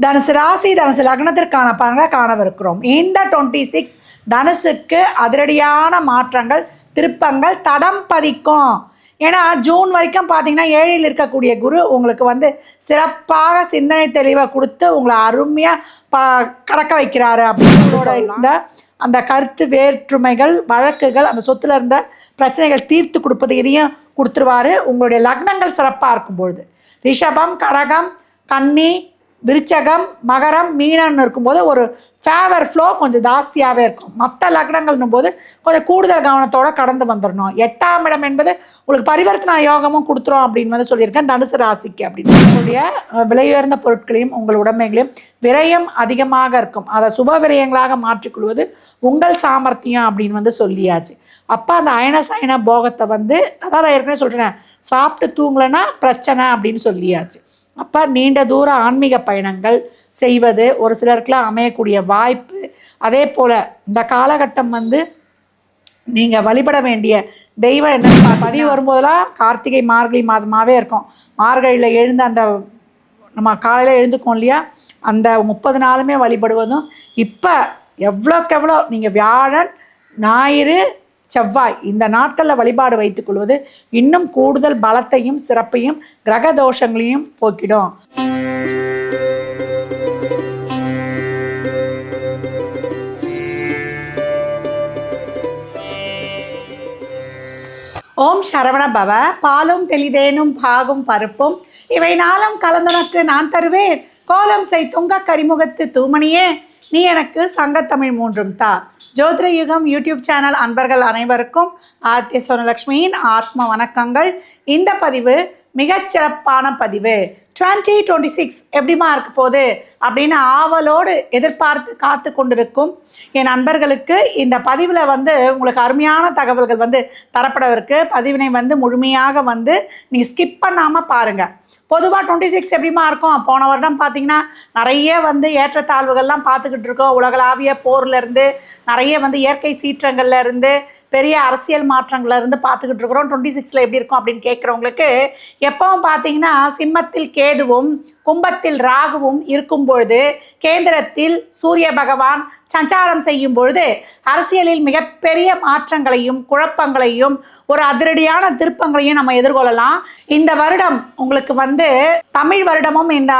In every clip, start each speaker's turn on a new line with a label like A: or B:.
A: தனுசு ராசி தனுசு லக்னத்திற்கான பலன்களை காணவிருக்கிறோம். இந்த 26 தனுசுக்கு அதிரடியான மாற்றங்கள் திருப்பங்கள் தடம் பதிக்கும். ஏன்னா ஜூன் வரைக்கும் பார்த்தீங்கன்னா 7ல் இருக்கக்கூடிய குரு உங்களுக்கு வந்து சிறப்பாக சிந்தனை தெளிவை கொடுத்து உங்களை அருமையாக கடக்க வைக்கிறாரு அப்படின்னு இந்த அந்த கருத்து வேற்றுமைகள் வழக்குகள் அந்த சொத்துல இருந்த பிரச்சனைகள் தீர்த்து கொடுப்பது இதையும் கொடுத்துருவாரு. உங்களுடைய லக்னங்கள் சிறப்பாக இருக்கும்பொழுது ரிஷபம் கடகம் கன்னி விருச்சகம் மகரம் மீனம்னு இருக்கும்போது ஒரு ஃபேவர் ஃப்ளோ கொஞ்சம் ஜாஸ்தியாகவே இருக்கும். மற்ற லக்னங்கள்னும் போது கொஞ்சம் கூடுதல் கவனத்தோடு கடந்து வந்துடணும். 8ஆம் இடம் என்பது உங்களுக்கு பரிவர்த்தனை யோகமும் கொடுத்துரும் அப்படின்னு வந்து சொல்லியிருக்கேன் தனுசு ராசிக்கு. அப்படின்னு உங்களுடைய விலையுயர்ந்த பொருட்களையும் உங்கள் உடைமைகளையும் விரயம் அதிகமாக இருக்கும். அதை சுப விரயங்களாக மாற்றிக்கொள்வது உங்கள் சாமர்த்தியம் அப்படின்னு வந்து சொல்லியாச்சு. அப்போ அந்த அயன சயன போகத்தை வந்து அதான் நான் ஏற்கனவே சொல்கிறேன், சாப்பிட்டு தூங்கலைன்னா பிரச்சனை அப்படின்னு சொல்லியாச்சு. அப்போ நீண்ட தூர ஆன்மீக பயணங்கள் செய்வது ஒரு சிலருக்குலாம் அமையக்கூடிய வாய்ப்பு. அதே போல் இந்த காலகட்டம் வந்து நீங்கள் வழிபட வேண்டிய தெய்வம் என்ன பதிவு வரும்போதெல்லாம் கார்த்திகை மார்கழி மாதமாகவே இருக்கும். மார்கழியில் எழுந்து அந்த நம்ம காலையில் எழுந்துக்கோம் இல்லையா, அந்த 30 நாளுமே வழிபடுவதும் இப்போ எவ்வளோக்கு எவ்வளோ நீங்கள் வியாழன் ஞாயிறு செவ்வாய் இந்த நாட்களில் வழிபாடு வைத்துக்கொள்வது இன்னும் கூடுதல் பலத்தையும் சிறப்பையும் கிரக தோஷங்களையும் போக்கிடும். ஓம் சரவண பவ. பாலும் தெளிதேனும் பாகும் பருப்பும் இவை நாளும் கலந்துனக்கு நான் தருவேன். கோலம் செய் துங்க கரிமுகத்து தூமணியே நீ எனக்கு சங்கத்தமிழ் 3 தா. ஜோதிட யுகம் யூடியூப் சேனல் அன்பர்கள் அனைவருக்கும் ஆதித்ய சோனலக்ஷ்மியின் ஆத்ம வணக்கங்கள். இந்த பதிவு மிகச்சிறப்பான பதிவு. 2026 எப்படிமா இருக்க போகுது அப்படின்னு ஆவலோடு எதிர்பார்த்து காத்து கொண்டிருக்கும் என் நண்பர்களுக்கு இந்த பதிவில் வந்து உங்களுக்கு அருமையான தகவல்கள் வந்து தரப்படவிருக்கு. பதிவினை வந்து முழுமையாக வந்து நீங்கள் ஸ்கிப் பண்ணாமல் பாருங்கள். பொதுவாக 26 எப்படிமா இருக்கும்? போன வருடம் பார்த்திங்கன்னா நிறைய வந்து ஏற்றத்தாழ்வுகள்லாம் பார்த்துக்கிட்டு இருக்கோம். உலகளாவிய போர்லேருந்து நிறைய வந்து இயற்கை சீற்றங்கள்லேருந்து பெரிய அரசியல் மாற்றங்கள்லேருந்து பார்த்துக்கிட்டு இருக்கிறோம். 26ல் எப்படி இருக்கும் அப்படின்னு கேட்குறவங்களுக்கு எப்பவும் பார்த்தீங்கன்னா சிம்மத்தில் கேதுவும் கும்பத்தில் ராகுவும் இருக்கும் பொழுது கேந்திரத்தில் சூரிய பகவான் சஞ்சாரம் செய்யும் பொழுது அரசியலில் மிகப்பெரிய மாற்றங்களையும் குழப்பங்களையும் ஒரு அதிரடியான திருப்பங்களையும் நம்ம எதிர்கொள்ளலாம். இந்த வருடம் உங்களுக்கு வந்து தமிழ் வருடமும் இந்த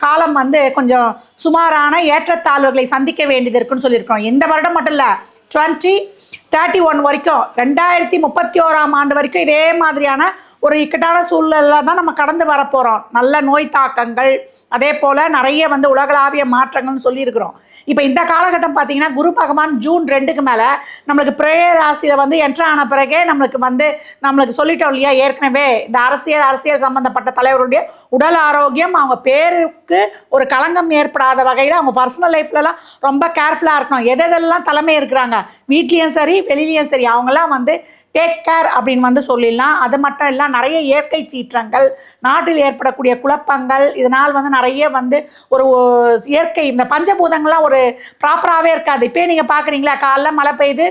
A: காலம் வந்து கொஞ்சம் சுமாரான ஏற்றத்தாழ்வுகளை சந்திக்க வேண்டியது இருக்குன்னு சொல்லியிருக்கோம். இந்த வருடம் மட்டும் இல்லை, 2031 வரைக்கும் 2031ஆம் ஆண்டு வரைக்கும் இதே மாதிரியான ஒரு இக்கட்டான சூழ்நிலையில் தான் நம்ம கடந்து வரப்போகிறோம். நல்ல நோய் தாக்கங்கள் அதே போல் நிறைய வந்து உலகளாவிய மாற்றங்கள்னு சொல்லியிருக்கிறோம். இப்போ இந்த காலகட்டம் பார்த்தீங்கன்னா குரு பகவான் ஜூன் 2க்கு மேலே நம்மளுக்கு பிரேய ராசியில் வந்து என்ட்ரு ஆன பிறகே நம்மளுக்கு சொல்லிட்டோம் இல்லையா, ஏற்கனவே இந்த அரசியல் சம்மந்தப்பட்ட தலைவருடைய உடல் ஆரோக்கியம் அவங்க பேருக்கு ஒரு களங்கம் ஏற்படாத வகையில் அவங்க பர்சனல் லைஃப்லலாம் ரொம்ப கேர்ஃபுல்லாக இருக்கணும். எதெல்லாம் தலைமை இருக்கிறாங்க வீட்லேயும் சரி வெளியிலையும் சரி அவங்கெல்லாம் வந்து டேக் கேர் அப்படின்னு வந்து சொல்லிடலாம். அது மட்டும் இல்லை, நிறைய இயற்கை சீற்றங்கள் நாட்டில் ஏற்படக்கூடிய குழப்பங்கள் இதனால் வந்து நிறைய வந்து ஒரு இயற்கை இந்த பஞ்சபூதங்கள்லாம் ஒரு ப்ராப்பராகவே இருக்காது. இப்போ நீங்கள் பார்க்குறீங்களா, காலைல மழை பெய்யுது,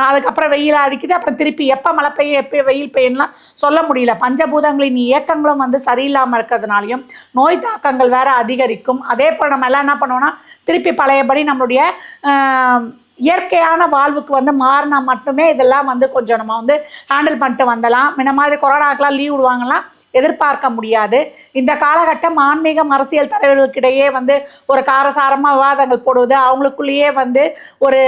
A: அதுக்கப்புறம் வெயில் அடிக்குது, அப்புறம் திருப்பி எப்போ மழை பெய்யும் எப்போ வெயில் பெய்யலாம் சொல்ல முடியல. பஞ்சபூதங்களின் இயக்கங்களும் வந்து சரியில்லாமல் இருக்கிறதுனாலையும் நோய் தாக்கங்கள் வேறு அதிகரிக்கும். அதே போல் நம்ம எல்லாம் என்ன பண்ணுவோம்னா திருப்பி பழையபடி நம்மளுடைய இயற்கையான வாழ்வுக்கு வந்து மாறினா மட்டுமே இதெல்லாம் வந்து கொஞ்சம் நம்ம வந்து ஹேண்டில் பண்ணிட்டு வந்துடலாம். முன்ன மாதிரி கொரோனாக்கெலாம் லீவ் விடுவாங்கலாம் எதிர்பார்க்க முடியாது. இந்த காலகட்டம் ஆன்மீகம் அரசியல் தலைவர்களுக்கிடையே வந்து ஒரு காரசாரமாக விவாதங்கள் போடுவது, அவங்களுக்குள்ளேயே வந்து ஒரு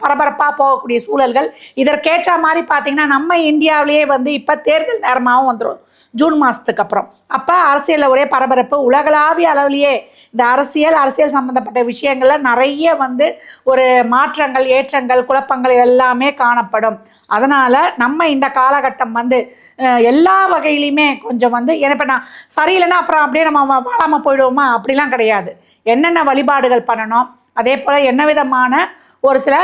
A: பரபரப்பாக போகக்கூடிய சூழல்கள். இதற்கேற்ற மாதிரி பார்த்திங்கன்னா நம்ம இந்தியாவிலேயே வந்து இப்போ தேர்தல் நேரமாகவும் வந்துடும் ஜூன் மாதத்துக்கு அப்புறம். அப்போ அரசியலில் ஒரே பரபரப்பு. உலகளாவிய அளவிலேயே இந்த அரசியல் சம்மந்தப்பட்ட விஷயங்களில் நிறைய வந்து ஒரு மாற்றங்கள் ஏற்றங்கள் குழப்பங்கள் எல்லாமே காணப்படும். அதனால் நம்ம இந்த காலகட்டம் வந்து எல்லா வகையிலையுமே கொஞ்சம் வந்து இப்போ நான் சரியில்லைன்னா அப்புறம் அப்படியே நம்ம வாழாமல் போயிடுவோமா அப்படிலாம் கிடையாது. என்னென்ன வழிபாடுகள் பண்ணணும், அதே போல் என்ன விதமான ஒரு சில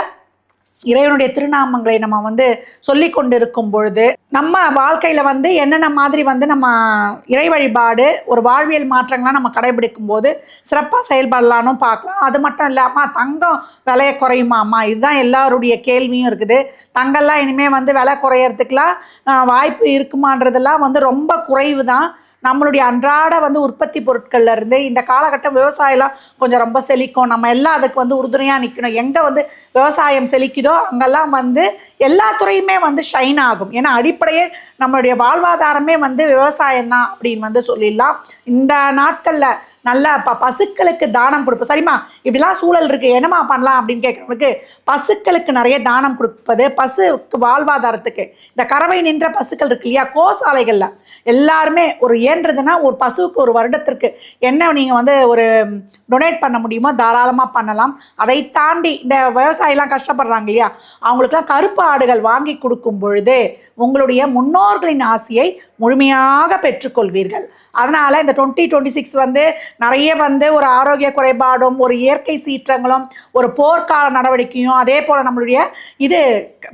A: இறைவனுடைய திருநாமங்களை நம்ம வந்து சொல்லி கொண்டு இருக்கும் பொழுது நம்ம வாழ்க்கையில் வந்து என்னென்ன மாதிரி வந்து நம்ம இறை வழிபாடு ஒரு வாழ்வியல் மாற்றங்கள்லாம் நம்ம கடைபிடிக்கும் போது சிறப்பாக செயல்படலான்னு பார்க்கலாம். அது மட்டும் இல்லாமல் தங்கம் விலையை குறையுமாம்மா, இதுதான் எல்லாருடைய கேள்வியும் இருக்குது. தங்கம்லாம் இனிமேல் வந்து விலை குறையறதுக்கெலாம் வாய்ப்பு இருக்குமான்றதெல்லாம் வந்து ரொம்ப குறைவு தான். நம்மளுடைய அன்றாட வந்து உற்பத்தி பொருட்கள்ல இருந்து இந்த காலகட்டம் விவசாயம்லாம் கொஞ்சம் ரொம்ப செழிக்கும். நம்ம எல்லாம் அதுக்கு வந்து உறுதுணையாக நிற்கணும். எங்கே வந்து விவசாயம் செழிக்குதோ அங்கெல்லாம் வந்து எல்லா துறையுமே வந்து ஷைன் ஆகும். ஏன்னா அடிப்படையே நம்மளுடைய வாழ்வாதாரமே வந்து விவசாயம்தான் அப்படின்னு வந்து சொல்லிடலாம். இந்த நாட்களில் நல்ல பசுக்களுக்கு தானம் கொடுப்போம். சரிம்மா, இப்படிலாம் சூழல் இருக்குது, என்னம்மா பண்ணலாம் அப்படின்னு கேட்குறவங்களுக்கு பசுக்களுக்கு நிறைய தானம் கொடுப்பது, பசுக்கு வாழ்வாதாரத்துக்கு இந்த கறவை நின்ற பசுக்கள் இருக்கு இல்லையா, கோசாலைகளில் எல்லாருமே ஒரு ஏன்றதுன்னா ஒரு பசுவுக்கு ஒரு வருடத்திற்கு என்ன நீங்கள் வந்து ஒரு டொனேட் பண்ண முடியுமோ தாராளமாக பண்ணலாம். அதை தாண்டி இந்த விவசாயிலாம் கஷ்டப்படுறாங்க இல்லையா, அவங்களுக்குலாம் கருப்பு ஆடுகள் வாங்கி கொடுக்கும் பொழுது உங்களுடைய முன்னோர்களின் ஆசையை முழுமையாக பெற்றுக்கொள்வீர்கள். அதனால் இந்த 2026 வந்து நிறைய வந்து ஒரு ஆரோக்கிய குறைபாடும் ஒரு இயற்கை சீற்றங்களும் ஒரு போர்க்கால நடவடிக்கையும் அதே போல் நம்மளுடைய இது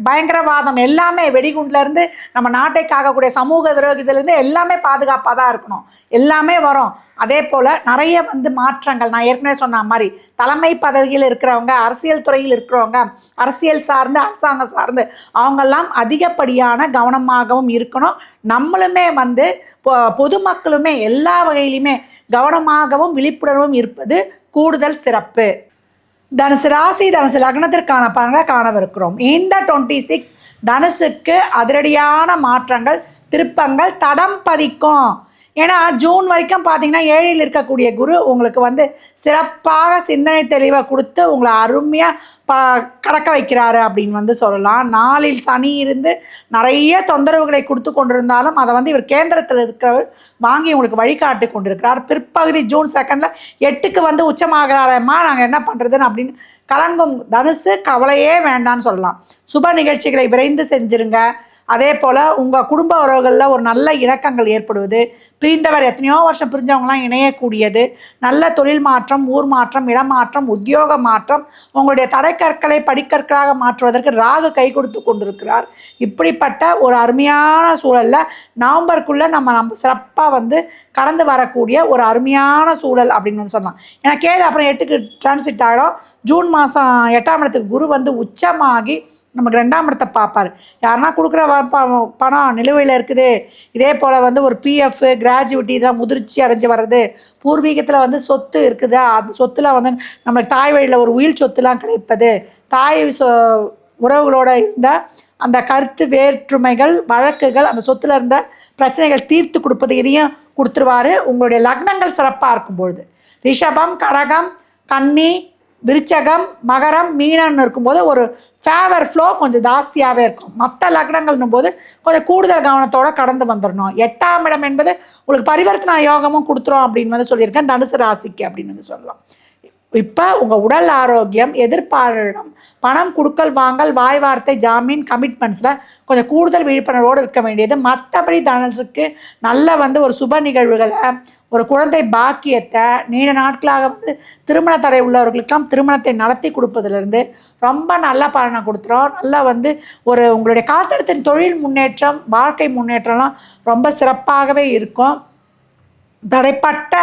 A: பயங்கரவாதம் எல்லாமே வெடிகுண்டிலேருந்து நம்ம நாட்டை காக்கக்கூடிய சமூக விரோதியிலேருந்து எல்லாமே பாதுகாப்பாக தான் இருக்கணும். எல்லாமே வரும். அதே போல் நிறைய வந்து மாற்றங்கள் நான் ஏற்கனவே சொன்ன மாதிரி தலைமை பதவியில் இருக்கிறவங்க, அரசியல் துறையில் இருக்கிறவங்க, அரசியல் சார்ந்து அரசாங்கம் சார்ந்து அவங்கெல்லாம் அதிகப்படியான கவனமாகவும் இருக்கணும். நம்மளுமே வந்து பொதுமக்களுமே எல்லா வகையிலுமே கவனமாகவும் விழிப்புணர்வும் இருப்பது கூடுதல் சிறப்பு. தனுசு ராசி தனுசு லக்னத்திற்கான பலன்களை காணவிருக்கிறோம். இந்த 26 தனுசுக்கு அதிரடியான மாற்றங்கள் திருப்பங்கள் தடம் பதிக்கும். ஏன்னா ஜூன் வரைக்கும் பார்த்தீங்கன்னா 7ல் இருக்கக்கூடிய குரு உங்களுக்கு வந்து சிறப்பாக சிந்தனை தெளிவை கொடுத்து உங்களை அருமையாக கடக்க வைக்கிறாரு அப்படின்னு வந்து சொல்லலாம். 4ல் சனி இருந்து நிறைய தொந்தரவுகளை கொடுத்து கொண்டிருந்தாலும் அதை வந்து இவர் கேந்திரத்தில் இருக்கிறவர் வாங்கி உங்களுக்கு வழிகாட்டி கொண்டிருக்கிறார். பிற்பகுதி ஜூன் 2 8க்கு வந்து உச்சமாகிறாரம்மா, நாங்கள் என்ன பண்ணுறதுன்னு அப்படின்னு கலங்கும் தனுசு கவலையே வேண்டான்னு சொல்லலாம். சுப நிகழ்ச்சிகளை விரைந்து செஞ்சுருங்க. அதே போல் உங்கள் குடும்ப உறவுகளில் ஒரு நல்ல இணக்கங்கள் ஏற்படுவது, பிரிந்தவர் எத்தனையோ வருஷம் பிரிஞ்சவங்களாம் இணையக்கூடியது, நல்ல தொழில் மாற்றம், ஊர் மாற்றம், இடமாற்றம், உத்தியோக மாற்றம், உங்களுடைய தடைக்கற்களை படிக்கற்களாக மாற்றுவதற்கு ராகு கை கொடுத்து கொண்டிருக்கிறார். இப்படிப்பட்ட ஒரு அருமையான சூழலில் நவம்பருக்குள்ளே நம்ம சிறப்பாக வந்து கடந்து வரக்கூடிய ஒரு அருமையான சூழல் அப்படின்னு வந்து சொல்லலாம். ஏன்னா கேது அப்புறம் 8க்கு டிரான்சிட் ஆகிடும். ஜூன் மாதம் 8ஆம் இடத்துக்கு குரு வந்து உச்சமாகி நமக்கு 2ஆம் இடத்தை பார்ப்பார். யாருன்னா கொடுக்குற பணம் நிலுவையில் இருக்குது, இதே போல் வந்து ஒரு பிஎஃப் கிராஜுவிட்டி இதெல்லாம் முதிர்ச்சி அடைஞ்சு வர்றது, பூர்வீகத்தில் வந்து சொத்து இருக்குது, அந்த சொத்தில் வந்து நம்மளுக்கு தாய் வழியில் ஒரு உயிர் சொத்துலாம் கிடைப்பது, தாய் உறவுகளோட இருந்த அந்த கருத்து வேற்றுமைகள் வழக்குகள் அந்த சொத்தில் இருந்த பிரச்சனைகள் தீர்த்து கொடுப்பது, இதையும் கொடுத்துருவார். உங்களுடைய லக்னங்கள் சிறப்பாக இருக்கும்பொழுது ரிஷபம், கடகம், கன்னி, விருச்சகம், மகரம், மீனம்னு இருக்கும்போது ஒரு ஃபேவர் ஃப்ளோ கொஞ்சம் ஜாஸ்தியாகவே இருக்கும். மற்ற லக்னங்கள்னும் போது கொஞ்சம் கூடுதல் கவனத்தோடு கடந்து வந்துடணும். 8ஆம் இடம் என்பது உங்களுக்கு பரிவர்த்தனா யோகமும் கொடுத்துரும் அப்படின்னு வந்து சொல்லியிருக்கேன் தனுசு ராசிக்கு அப்படின்னு வந்து சொல்லலாம். இப்போ உங்கள் உடல் ஆரோக்கியம், எதிர்பாரிடம் பணம் கொடுக்கல் வாங்கல், வாய் வார்த்தை, ஜாமீன், கமிட்மெண்ட்ஸில் கொஞ்சம் கூடுதல் விழிப்புணர்வோடு இருக்க வேண்டியது. மற்றபடி தனுசுக்கு நல்ல வந்து ஒரு சுப நிகழ்வுகளை, ஒரு குழந்தை பாக்கியத்தை, நீண்ட நாட்களாக வந்து திருமண தடை உள்ளவர்களுக்கெல்லாம் திருமணத்தை நடத்தி கொடுப்பதிலிருந்து ரொம்ப நல்ல பலனை கொடுத்துரும். நல்லா வந்து ஒரு உங்களுடைய காத்திரத்தின் தொழில் முன்னேற்றம், வாழ்க்கை முன்னேற்றம்லாம் ரொம்ப சிறப்பாகவே இருக்கும். தடைப்பட்ட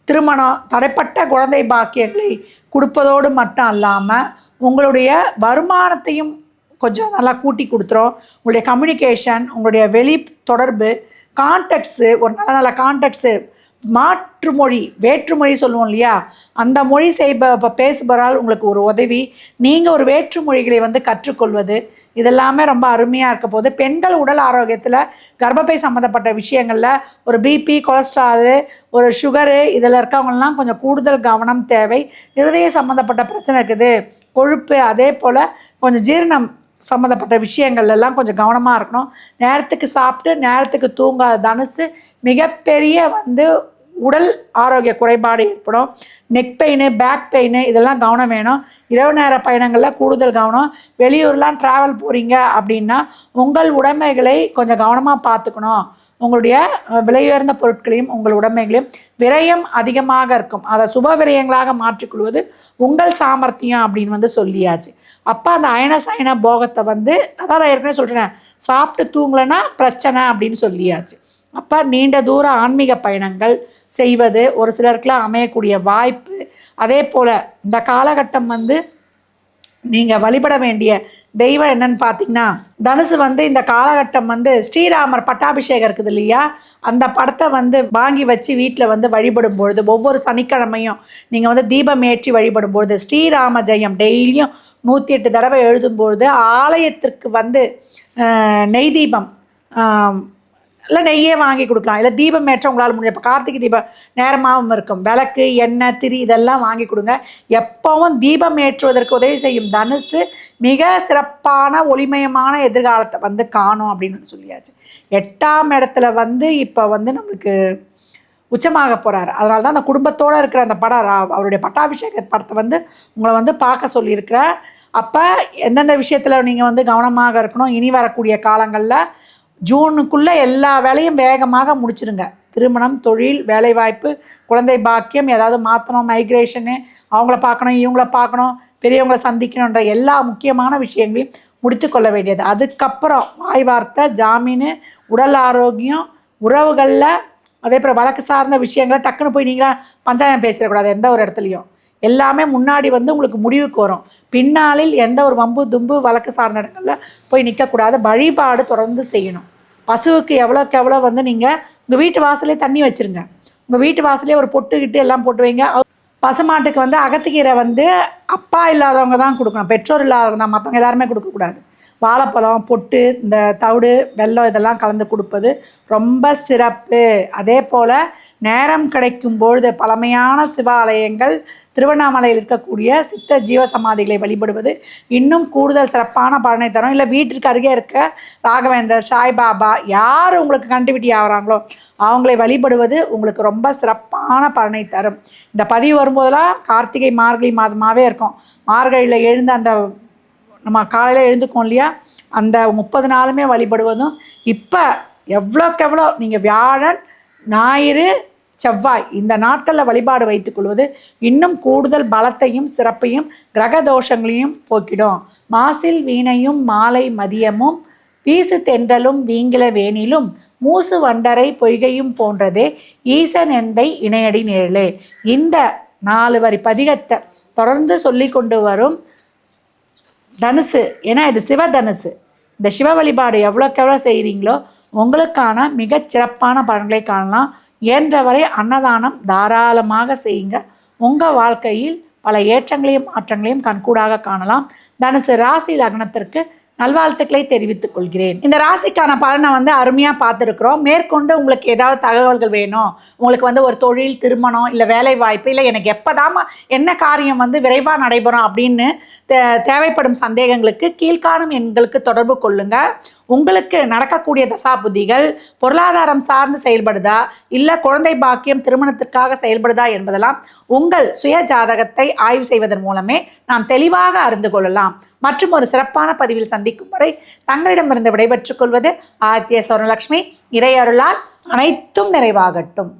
A: திருமணம், தடைப்பட்ட குழந்தை பாக்கியங்களை கொடுப்பதோடு மட்டும் அல்லாமல் உங்களுடைய வருமானத்தையும் கொஞ்சம் நல்லா கூட்டி கொடுத்துரும். உங்களுடைய கம்யூனிகேஷன், உங்களுடைய வெளி தொடர்பு, கான்டாக்ட்ஸு, ஒரு நல்ல நல்ல கான்டாக்ட்ஸு, மாற்று மொழி வேற்றுமொழி சொல்லுவோம் இல்லையா, அந்த மொழி பேசுபவரால் உங்களுக்கு ஒரு உதவி, நீங்கள் ஒரு வேற்று மொழிகளை வந்து கற்றுக்கொள்வது, இதெல்லாமே ரொம்ப அருமையாக இருக்க போது. பெண்கள் உடல் ஆரோக்கியத்தில் கர்ப்பப்பை சம்மந்தப்பட்ட விஷயங்களில் ஒரு பிபி, கொலஸ்ட்ராலு, ஒரு சுகரு இதில் இருக்கவங்கலாம் கொஞ்சம் கூடுதல் கவனம் தேவை. இருதய சம்மந்தப்பட்ட பிரச்சனை இருக்குது, கொழுப்பு, அதே போல் கொஞ்சம் ஜீரணம் சம்மந்தப்பட்ட விஷயங்கள்லாம் கொஞ்சம் கவனமாக இருக்கணும். நேரத்துக்கு சாப்பிட்டு நேரத்துக்கு தூங்காத தனுசு மிகப்பெரிய வந்து உடல் ஆரோக்கிய குறைபாடு ஏற்படும். நெக் பெயின், பேக் பெயின் இதெல்லாம் கவனம் வேணும். இரவு நேர பயணங்களில் கூடுதல் கவனம். வெளியூர்லாம் ட்ராவல் போகிறீங்க அப்படின்னா உங்கள் உடைமைகளை கொஞ்சம் கவனமாக பார்த்துக்கணும். உங்களுடைய விலையுயர்ந்த பொருட்களையும் உங்கள் உடைமைகளையும் விரயம் அதிகமாக இருக்கும், அதை சுப விரயங்களாக மாற்றிக்கொள்வது உங்கள் சாமர்த்தியம் அப்படின்னு வந்து சொல்லியாச்சு. அப்போ அந்த அயன சயன போகத்தை வந்து அதான் நான் ஏற்கனவே சொல்கிறேன், சாப்பிட்டு தூங்கலைன்னா பிரச்சனை அப்படின்னு சொல்லியாச்சு. அப்போ நீண்ட தூர ஆன்மீக பயணங்கள் செய்வது ஒரு சிலருக்குலாம் அமையக்கூடிய வாய்ப்பு. அதே போல் இந்த காலகட்டம் வந்து நீங்கள் வழிபட வேண்டிய தெய்வம் என்னன்னு பார்த்தீங்கன்னா, தனுசு வந்து இந்த காலகட்டம் வந்து ஸ்ரீராமர் பட்டாபிஷேகம் இருக்குது இல்லையா, அந்த படத்தை வந்து வாங்கி வச்சு வீட்டில் வந்து வழிபடும் பொழுது, ஒவ்வொரு சனிக்கிழமையும் நீங்கள் வந்து தீபம் ஏற்றி வழிபடும் பொழுது, ஸ்ரீராம ஜெயம் டெய்லியும் 108 தடவை எழுதும்பொழுது, ஆலயத்திற்கு வந்து நெய் தீபம் இல்லை நெய்யே வாங்கி கொடுக்கலாம், இல்லை தீபம் ஏற்ற உங்களால் முடிஞ்ச இப்போ கார்த்திகை தீபம் நேரமாகவும் இருக்கும், விளக்கு எண்ணெய் திரி இதெல்லாம் வாங்கி கொடுங்க. எப்போவும் தீபம் ஏற்றுவதற்கு உதவி செய்யும் தனுசு மிக சிறப்பான ஒளிமயமான எதிர்காலத்தை வந்து காணும் அப்படின்னு சொல்லியாச்சு. 8ஆம் இடத்துல வந்து இப்போ வந்து நம்மளுக்கு உச்சமாக போகிறாரு. அதனால தான் அந்த குடும்பத்தோடு இருக்கிற அந்த படம் அவருடைய பட்டாபிஷேக படத்தை வந்து உங்களை வந்து பார்க்க சொல்லியிருக்கிறேன். அப்போ எந்தெந்த விஷயத்தில் நீங்கள் வந்து கவனமாக இருக்கணும், இனி வரக்கூடிய காலங்களில் ஜூனுக்குள்ளே எல்லா வேலையும் வேகமாக முடிச்சிருங்க. திருமணம், தொழில், வேலைவாய்ப்பு, குழந்தை பாக்கியம், ஏதாவது மாற்றணும், மைக்ரேஷனு, அவங்கள பார்க்கணும், இவங்கள பார்க்கணும், பெரியவங்களை சந்திக்கணுன்ற எல்லா முக்கியமான விஷயங்களையும் முடித்து கொள்ள வேண்டியது. அதுக்கப்புறம் வாய் வார்த்தை, ஜாமீன், உடல் ஆரோக்கியம், உறவுகளில் அதே போல் வழக்கு சார்ந்த விஷயங்களை டக்குன்னு போய் நீங்களா பஞ்சாயம் பேசிடக்கூடாது. எந்த ஒரு இடத்துலையும் எல்லாமே முன்னாடி வந்து உங்களுக்கு முடிவுக்கு வரும். பின்னாளில் எந்த ஒரு வம்பு தும்பு வழக்கு சார்ந்த இடங்களில் போய் நிற்கக்கூடாது. வழிபாடு தொடர்ந்து செய்யணும். பசுவுக்கு எவ்வளோக்கு எவ்வளோ வந்து நீங்கள் உங்கள் வீட்டு வாசலே தண்ணி வச்சுருங்க. உங்கள் வீட்டு வாசலே ஒரு பொட்டுக்கிட்டு எல்லாம் போட்டு வைங்க. பசுமாட்டுக்கு வந்து அகத்துக்கீரை வந்து அப்பா இல்லாதவங்க தான் கொடுக்கணும், பெற்றோர் இல்லாதவங்க தான், மற்றவங்க எல்லாருமே கொடுக்கக்கூடாது. வாழைப்பழம், பொட்டு, இந்த தவிடு, வெல்லம் இதெல்லாம் கலந்து கொடுப்பது ரொம்ப சிறப்பு. அதே போல் நேரம் கிடைக்கும் பொழுது பழமையான சிவாலயங்கள், திருவண்ணாமலையில் இருக்கக்கூடிய சித்த ஜீவசமாதிகளை வழிபடுவது இன்னும் கூடுதல் சிறப்பான பலனை தரும். இல்லை வீட்டிற்கு அருகே இருக்க ராகவேந்தர், சாய்பாபா யார் உங்களுக்கு கண்டிவிட்டி ஆகிறாங்களோ அவங்களை வழிபடுவது உங்களுக்கு ரொம்ப சிறப்பான பலனை தரும். இந்த பதிவு வரும்போதெல்லாம் கார்த்திகை மார்கழி மாதமாகவே இருக்கும். மார்கழியில் எழுந்த அந்த நம்ம காலையில் எழுந்துக்கோம் இல்லையா, அந்த 30 நாளுமே வழிபடுவதும் இப்போ எவ்வளோக்கு எவ்வளோ நீங்கள் வியாழன், ஞாயிறு, செவ்வாய் இந்த நாட்களில் வழிபாடு வைத்துக்கொள்வது இன்னும் கூடுதல் பலத்தையும் சிறப்பையும் கிரக தோஷங்களையும் போக்கிடும். மாசில் வீணையும் மாலை மதியமும் வீசு தென்றலும் வீங்கில வேணிலும் மூசு வண்டரை பொய்கையும் போன்றதே ஈசன் எந்தை இணையடி நிழலே. இந்த 4 வரி பதிகத்தை தொடர்ந்து சொல்லி கொண்டு வரும் தனுசு, ஏன்னா இது சிவ தனுசு. இந்த சிவ வழிபாடு எவ்வளோக்கு எவ்வளோ செய்கிறீங்களோ உங்களுக்கான மிகச் சிறப்பான பலன்களை காணலாம். இயன்றவரை அன்னதானம் தாராளமாக செய்யுங்க. உங்கள் வாழ்க்கையில் பல ஏற்றங்களையும் மாற்றங்களையும் கண்கூடாக காணலாம். தனுசு ராசி லக்னத்திற்கு நல்வாழ்த்துக்களை தெரிவித்துக் கொள்கிறேன். இந்த ராசிக்கான பலனை வந்து அருமையாக பார்த்துருக்குறோம். மேற்கொண்டு உங்களுக்கு ஏதாவது தகவல்கள் வேணும், உங்களுக்கு வந்து ஒரு தொழில், திருமணம், இல்லை வேலை வாய்ப்பு, இல்லை எனக்கு எப்போதாமா என்ன காரியம் வந்து விரைவாக நடைபெறும் அப்படின்னு தேவைப்படும் சந்தேகங்களுக்கு கீழ்காணும் எண்களுக்கு தொடர்பு கொள்ளுங்க. உங்களுக்கு நடக்கக்கூடிய தசாபுத்திகள் பொருளாதாரம் சார்ந்து செயல்படுதா, இல்லை குழந்தை பாக்கியம் திருமணத்திற்காக செயல்படுதா என்பதெல்லாம் உங்கள் சுய ஜாதகத்தை ஆய்வு செய்வதன் மூலமே நாம் தெளிவாக அறிந்து கொள்ளலாம். மற்றும் ஒரு சிறப்பான பதிவில் சந்திக்கும் வரை தங்களிடமிருந்து விடைபெற்றுக் கொள்வது ஆதித்ய சொர்ணலக்ஷ்மி. இறை அருளால் அனைத்தும் நிறைவாகட்டும்.